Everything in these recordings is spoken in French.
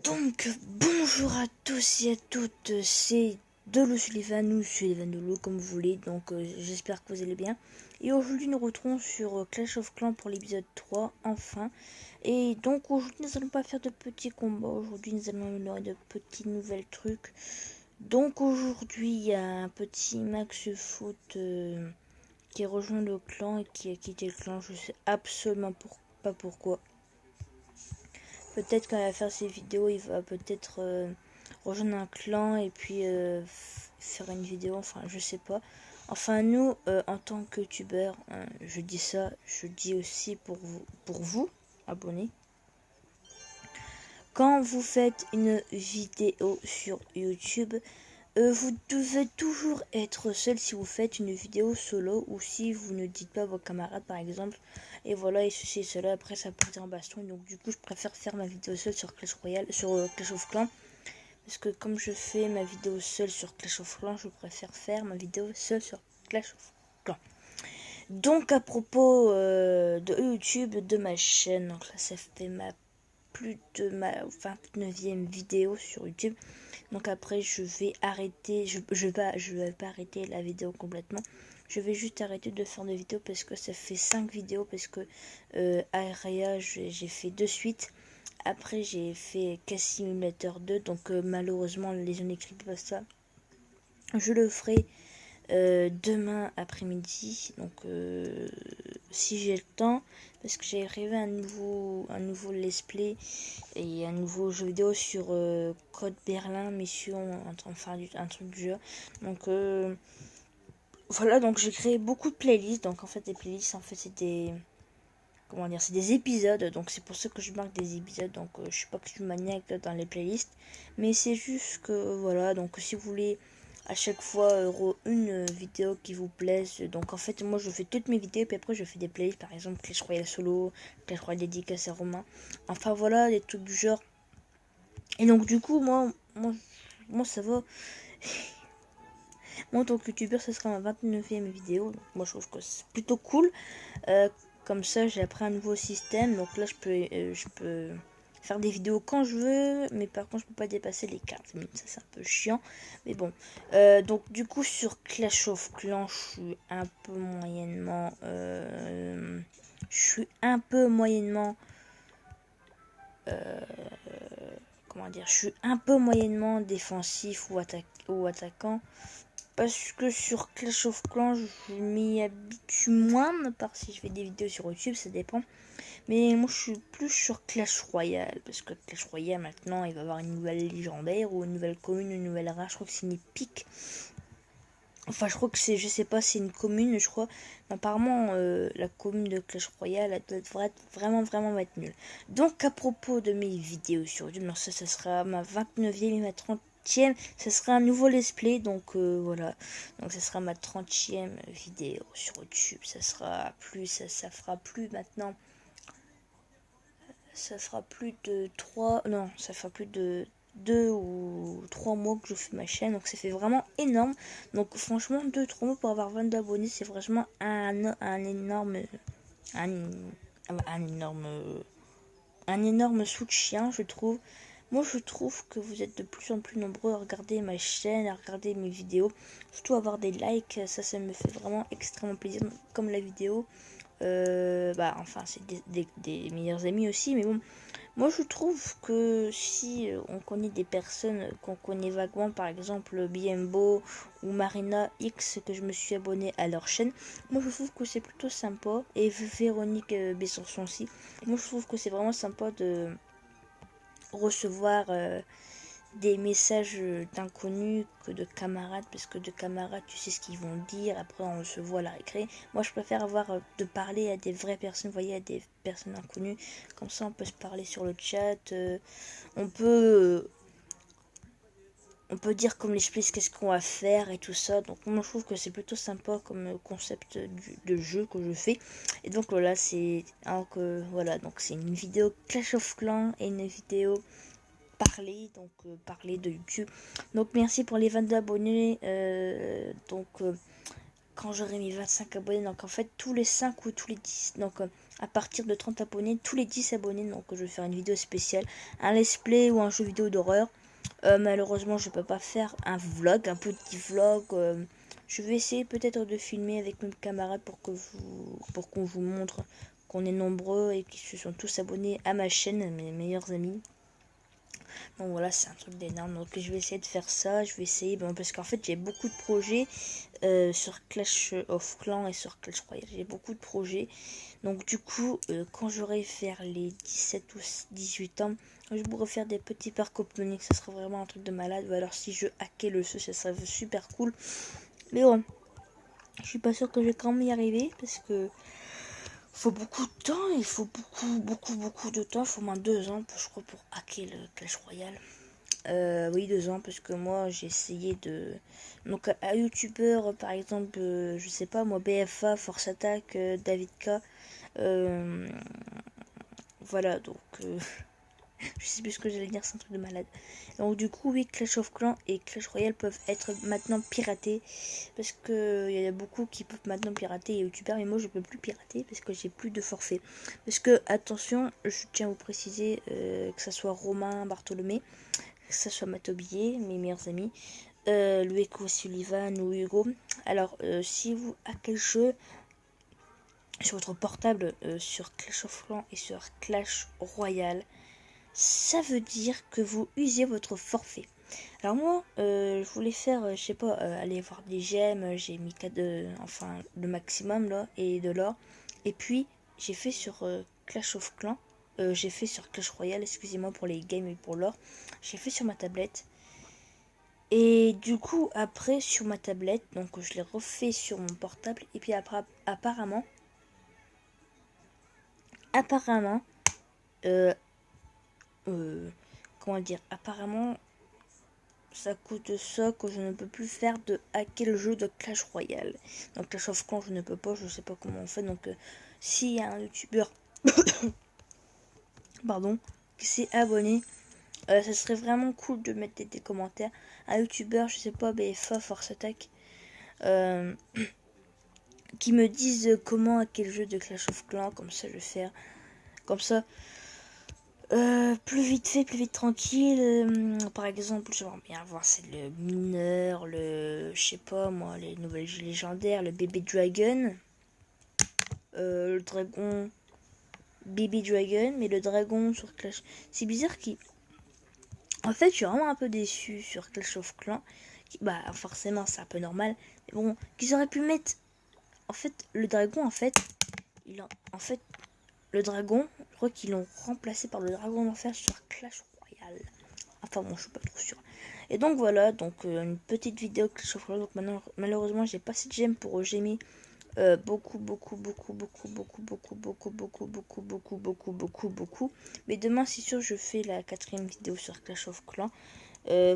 Donc, bonjour à tous et à toutes, c'est Dolo Sullivan ou Sullivan Dolo, comme vous voulez, donc j'espère que vous allez bien. Et aujourd'hui, nous retrouvons sur Clash of Clans pour l'épisode 3, enfin. Et donc, aujourd'hui, nous allons pas faire de petits combats, aujourd'hui, nous allons améliorer de petits nouvelles trucs. Donc, aujourd'hui, il y a un petit Max Foot qui a rejoint le clan et qui a quitté le clan, je sais absolument pas pourquoi. Peut-être quand il va faire ses vidéos, il va peut-être rejoindre un clan et puis faire une vidéo, enfin je sais pas. Enfin nous, en tant que youtubeur, je dis ça, je dis aussi pour vous, abonnés. Quand vous faites une vidéo sur YouTube, vous devez toujours être seul si vous faites une vidéo solo ou si vous ne dites pas à vos camarades par exemple. Et voilà, et ceci et cela, après ça part en baston. Donc du coup je préfère faire ma vidéo seule sur Clash Royale, sur Clash of Clans. Parce que comme je fais ma vidéo seule sur Clash of Clans, je préfère faire ma vidéo seule sur Clash of Clans. Donc à propos de YouTube, de ma chaîne, donc là ça fait ma 29e vidéo sur YouTube. Donc après je vais arrêter, je vais pas arrêter la vidéo complètement. Je vais juste arrêter de faire des vidéos parce que ça fait 5 vidéos, parce que Aria j'ai fait de suite. Après j'ai fait Cash Simulator 2, donc malheureusement les zones écrites pas ça. Je le ferai demain après-midi, donc si j'ai le temps, parce que j'ai rêvé un nouveau let's play et un nouveau jeu vidéo sur Code Berlin Mission, enfin un truc du jeu. Donc voilà, donc j'ai créé beaucoup de playlists. Donc en fait des playlists, en fait c'est des, comment dire, c'est des épisodes, donc c'est pour ça que je marque des épisodes. Donc je suis pas que je suis maniaque dans les playlists, mais c'est juste que voilà, donc si vous voulez à chaque fois une vidéo qui vous plaise, donc en fait moi je fais toutes mes vidéos puis après je fais des playlists, par exemple Clash Royale solo, Clash Royale dédicace à Romain, enfin voilà, des trucs du genre. Et donc du coup moi ça va. Moi en tant que youtubeur ce sera ma 29e vidéo, donc moi je trouve que c'est plutôt cool. Comme ça j'ai appris un nouveau système, donc là je peux faire des vidéos quand je veux, mais par contre je peux pas dépasser les 15 minutes, ça c'est un peu chiant, mais bon. Donc du coup sur Clash of Clans je suis un peu moyennement comment dire, je suis un peu moyennement défensif ou attaquant. Parce que sur Clash of Clans, je m'y habitue moins, à part si je fais des vidéos sur YouTube, ça dépend. Mais moi, je suis plus sur Clash Royale, parce que Clash Royale, maintenant, il va y avoir une nouvelle légendaire, ou une nouvelle commune, une nouvelle race, je crois que c'est une épique. Enfin, je crois que c'est, je sais pas, c'est une commune, je crois. Mais apparemment, la commune de Clash Royale, elle doit vraiment être nulle. Donc, à propos de mes vidéos sur YouTube, non, ça sera ma 29e et ma 30e, ça sera un nouveau let's play, donc voilà. Donc, ça sera ma 30e vidéo sur YouTube. Ça sera plus, ça fera plus maintenant. Ça fera plus de 3, non, ça fera plus de 2 ou 3 mois que je fais ma chaîne, donc ça fait vraiment énorme. Donc franchement 2-3 mois pour avoir 22 abonnés, c'est vraiment un, un énorme un énorme soutien, je trouve. Moi je trouve que vous êtes de plus en plus nombreux à regarder ma chaîne, à regarder mes vidéos, surtout avoir des likes, ça me fait vraiment extrêmement plaisir, comme la vidéo. Enfin c'est des meilleurs amis aussi, mais bon, moi je trouve que si on connaît des personnes qu'on connaît vaguement, par exemple Biembo ou Marina X, que je me suis abonné à leur chaîne, moi je trouve que c'est plutôt sympa, et Véronique Bessançon aussi, moi je trouve que c'est vraiment sympa de recevoir des messages d'inconnus que de camarades, parce que de camarades tu sais ce qu'ils vont dire, après on se voit à la récré. Moi je préfère avoir de parler à des vraies personnes, vous voyez, à des personnes inconnues, comme ça on peut se parler sur le chat, on peut on peut dire comme l'explique qu'est-ce qu'on va faire et tout ça. Donc moi je trouve que c'est plutôt sympa comme concept de jeu que je fais. Et donc voilà, c'est voilà, donc c'est une vidéo Clash of Clans et une vidéo parler de YouTube. Donc merci pour les 22 abonnés. Quand j'aurai mes 25 abonnés, donc en fait tous les 5 ou tous les 10, donc à partir de 30 abonnés, tous les 10 abonnés. Donc je vais faire une vidéo spéciale, un let's play ou un jeu vidéo d'horreur. Malheureusement je peux pas faire un vlog, un petit vlog. Je vais essayer peut-être de filmer avec mes camarades pour qu'on vous montre qu'on est nombreux et qu'ils se sont tous abonnés à ma chaîne, mes meilleurs amis. Donc voilà, c'est un truc d'énorme. Donc je vais essayer de faire ça. Je vais essayer, parce qu'en fait j'ai beaucoup de projets sur Clash of Clans et sur Clash Royale. J'ai beaucoup de projets. Donc du coup, quand j'aurai faire les 17 ou 18 ans, je pourrais faire des petits parcs opening. Ça serait vraiment un truc de malade. Ou alors si je hackais le jeu, ça serait super cool. Mais bon, je suis pas sûr que je vais quand même y arriver parce que faut beaucoup de temps. Il faut beaucoup de temps. Il faut au moins 2 ans, je crois, pour hacker le Clash Royale. Oui, 2 ans, parce que moi j'ai essayé de. Donc, à youtubeur, par exemple, je sais pas moi, BFA, Force Attack, David K. Voilà, donc. Je sais plus ce que j'allais dire, c'est un truc de malade. Donc, du coup, oui, Clash of Clans et Clash Royale peuvent être maintenant piratés. Parce que il y a beaucoup qui peuvent maintenant pirater les youtubeurs, mais moi je peux plus pirater parce que j'ai plus de forfait. Parce que, attention, je tiens à vous préciser que ça soit Romain, Bartholomé, que ça soit Matobillet, mes meilleurs amis, Lueco, Sullivan ou Hugo. Alors, si vous hackez le jeu sur votre portable, sur Clash of Clans et sur Clash Royale, ça veut dire que vous usez votre forfait. Alors moi, je voulais faire, je sais pas, aller voir des gemmes, j'ai mis enfin le maximum là, et de l'or. Et puis, j'ai fait sur Clash of Clans, j'ai fait sur Clash Royale, excusez-moi pour les games et pour l'or. J'ai fait sur ma tablette. Et du coup, après, sur ma tablette, donc je l'ai refait sur mon portable. Et puis après, apparemment, euh, comment dire, apparemment, ça coûte ça que je ne peux plus faire de hacker le jeu de Clash Royale. Donc Clash of Clans, je ne peux pas, je sais pas comment on fait. Donc, s'il y a un youtubeur, pardon, qui s'est abonné, ça serait vraiment cool de mettre des commentaires. Un youtubeur, je sais pas, BFA, Force Attack, qui me disent comment hacker le jeu de Clash of Clans, comme ça je vais faire. Comme ça, plus vite fait, plus vite tranquille. Par exemple, j'aimerais bien voir c'est le mineur, je sais pas moi, les nouvelles légendaires, le bébé dragon, le dragon, bébé dragon, mais le dragon sur Clash. C'est bizarre qui. En fait, je suis vraiment un peu déçu sur Clash of Clans. Bah, forcément, c'est un peu normal. Mais bon, qu'ils auraient pu mettre. En fait, le dragon, en fait, le dragon, je crois qu'ils l'ont remplacé par le dragon d'enfer sur Clash Royale. Enfin bon, je suis pas trop sûre. Et donc voilà, donc une petite vidéo Clash of Royale. Donc maintenant, malheureusement, j'ai pas assez de gemmes pour gemmer beaucoup. Mais demain, c'est sûr, je fais la 4ème vidéo sur Clash of Clans.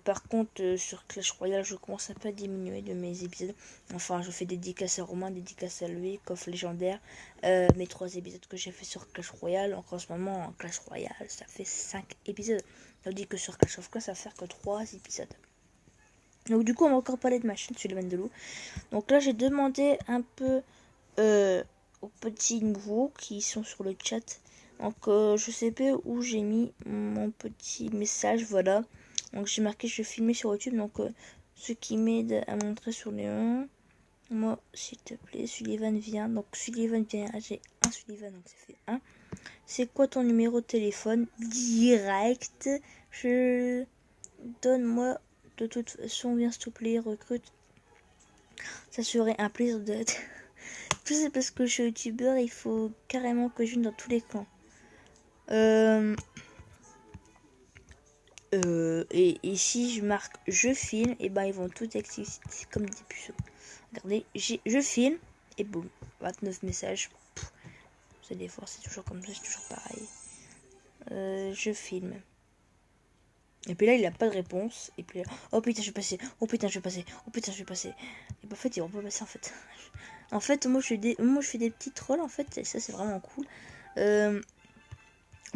Par contre, sur Clash Royale, je commence un peu à diminuer de mes épisodes. Enfin, je fais dédicace à Romain, dédicace à lui, coffre légendaire. Mes 3 épisodes que j'ai fait sur Clash Royale. Donc en ce moment, en Clash Royale, ça fait 5 épisodes. Tandis que sur Clash of Clans, ça va faire que 3 épisodes. Donc du coup, on va encore parler de ma chaîne Sullivan Delou. Donc là, j'ai demandé un peu aux petits nouveaux qui sont sur le chat. Donc je sais pas où j'ai mis mon petit message, voilà. Donc j'ai marqué je vais filmer sur YouTube. Donc ce qui m'aide à montrer sur les 1. Moi, s'il te plaît, Sullivan vient. Donc Sullivan vient. J'ai un Sullivan, donc ça fait 1. C'est quoi ton numéro de téléphone? Direct. Je donne-moi. De toute façon, viens s'il te plaît, recrute. Ça serait un plaisir de. Tout c'est parce que je suis youtubeur, il faut carrément que je vienne dans tous les camps. Et si je marque je filme, et ben ils vont tout expliciter comme des puceaux. Regardez, je filme et boum, 29 messages. C'est des fois, c'est toujours comme ça, c'est toujours pareil. Je filme. Et puis là, il a pas de réponse. Et puis là, oh putain, je vais passer. Oh putain, je vais passer. Oh putain, je vais passer. Et ben, en fait, ils vont pas passer en fait. En fait, moi je fais des petits trolls en fait. Et ça, c'est vraiment cool.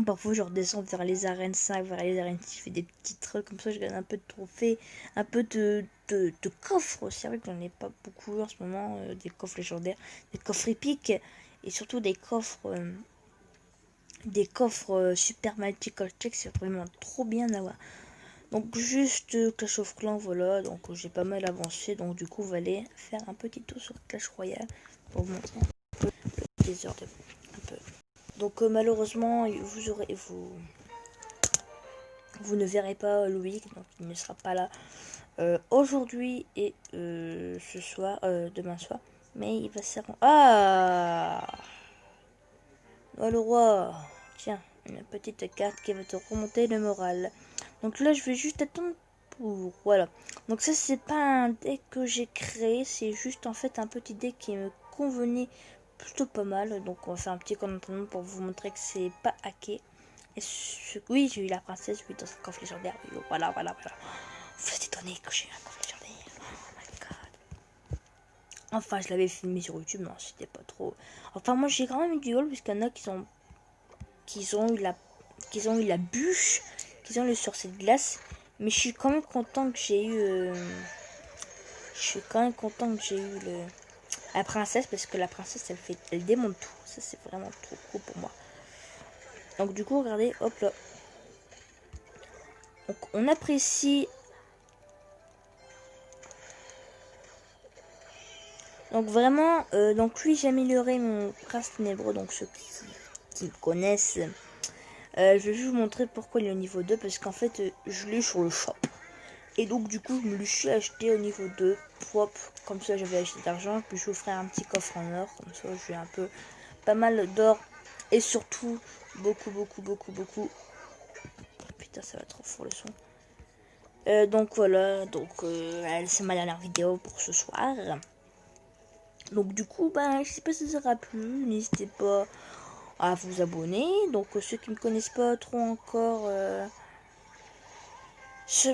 Parfois, je redescends vers les arènes 5, vers les arènes 6, je fais des petits trolls comme ça, je gagne un peu de trophées, un peu de coffres. C'est vrai que j'en ai pas beaucoup en ce moment, des coffres légendaires, des coffres épiques, et surtout des coffres des coffres super multi-check, c'est vraiment trop bien à voir. Donc juste Clash of Clans, voilà, donc j'ai pas mal avancé, donc du coup on va aller faire un petit tour sur Clash Royale pour vous montrer un peu le désordre, un peu. Donc malheureusement vous ne verrez pas Louis, donc il ne sera pas là aujourd'hui et ce soir, demain soir, mais il va se rendre. Ah, oh, le roi, tiens, une petite carte qui va te remonter le moral. Donc là je vais juste attendre pour... Voilà. Donc ça c'est pas un deck que j'ai créé, c'est juste en fait un petit deck qui me convenait plutôt pas mal. Donc on va faire un petit commentaire pour vous montrer que c'est pas hacké. Et oui, j'ai eu la princesse, oui, dans un coffre légendaire. Oui, voilà. Vous êtes étonné que j'ai eu un coffre légendaire. Oh my god. Enfin, je l'avais filmé sur YouTube, non, c'était pas trop. Enfin, moi j'ai quand même eu du haul, puisqu'il y en a qui ont eu la bûche, qui ont le sur cette glace. Mais je suis quand même content que j'ai eu. La princesse, parce que la princesse elle démonte tout. Ça c'est vraiment trop cool pour moi. Donc du coup regardez, hop là. Donc on apprécie. Donc vraiment, donc lui j'ai amélioré mon prince ténébreux. Donc ceux qui me connaissent, je vais juste vous montrer pourquoi il est au niveau 2. Parce qu'en fait je l'ai sur le shop. Et donc du coup je me le suis acheté au niveau 2. Hop, comme ça j'avais acheté d'argent. Puis je vous ferai un petit coffre en or. Comme ça j'ai un peu pas mal d'or. Et surtout beaucoup. Putain ça va trop fort le son. Donc voilà, donc c'est ma dernière vidéo pour ce soir. Donc du coup, je sais pas si ça sera plu, n'hésitez pas à vous abonner. Donc ceux qui me connaissent pas trop encore, je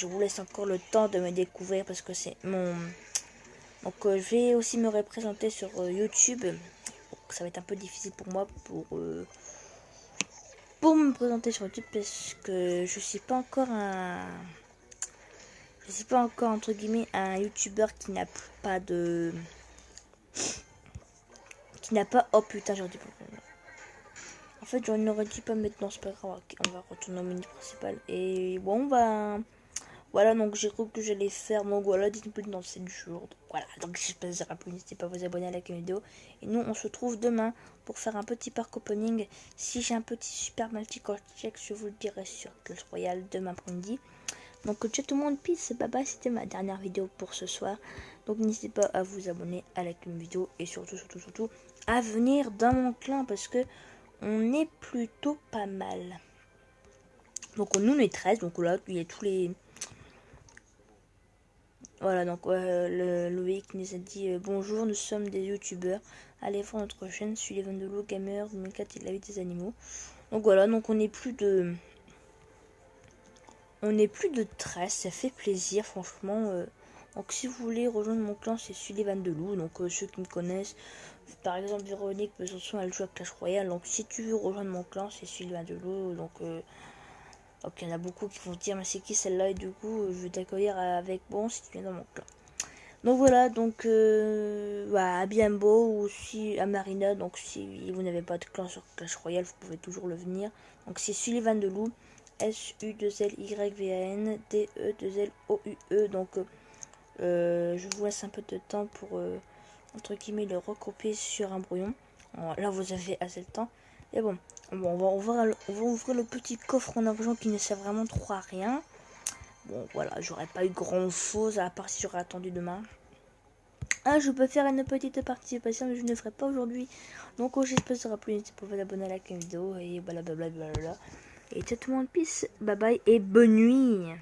vous laisse encore le temps de me découvrir parce que c'est mon... Donc je vais aussi me représenter sur YouTube. Donc, ça va être un peu difficile pour moi pour me présenter sur YouTube parce que je suis pas encore entre guillemets un YouTuber qui n'a pas de... Oh putain, j'aurais dit... En fait, j'en aurais dit pas maintenant, c'est pas grave. On va retourner au menu principal. Et bon, voilà, donc j'ai cru que j'allais faire. Donc voilà, disponible dans 7 jours. Donc, voilà, donc j'espère que ça sera plus. N'hésitez pas à vous abonner à la vidéo. Et nous, on se retrouve demain pour faire un petit parc opening. Si j'ai un petit super multi-check, je vous le dirai sur Clash Royale demain après-midi. Donc ciao tout le monde, peace, bye bye, c'était ma dernière vidéo pour ce soir. Donc n'hésitez pas à vous abonner à la vidéo et surtout à venir dans mon clan parce que on est plutôt pas mal. Donc nous on est 13, donc là il y a tous les... Voilà, donc Loïc nous a dit bonjour, nous sommes des youtubeurs. Allez voir notre chaîne, suivez Vandelou Gamer 2004 et la vie des animaux. Donc voilà, donc on est plus de 13, ça fait plaisir franchement. Donc si vous voulez rejoindre mon clan, c'est Sullivan de Loup. Donc ceux qui me connaissent, par exemple Véronique Besançon, elle joue à Clash Royale. Donc si tu veux rejoindre mon clan, c'est Sullivan de Loup. Donc il y en a beaucoup qui vont se dire mais c'est qui celle-là, et du coup je vais t'accueillir avec bon si tu viens dans mon clan. Donc voilà, donc à Biambo ou si à Marina. Donc si vous n'avez pas de clan sur Clash Royale, vous pouvez toujours le venir. Donc c'est Sullivan de Loup. SU2LYVAN DE2LOUE. Donc je vous laisse un peu de temps pour entre guillemets le recopier sur un brouillon. Là vous avez assez de temps. Et bon, on va ouvrir le petit coffre en argent qui ne sert vraiment trop à rien. Bon voilà, j'aurais pas eu grand chose à part si j'aurais attendu demain. Je peux faire une petite participation mais je ne le ferai pas aujourd'hui. Donc j'espère que ça sera plus. N'hésitez pas à vous abonner à la vidéo et blablabla. Et ciao tout le monde, peace, bye bye et bonne nuit.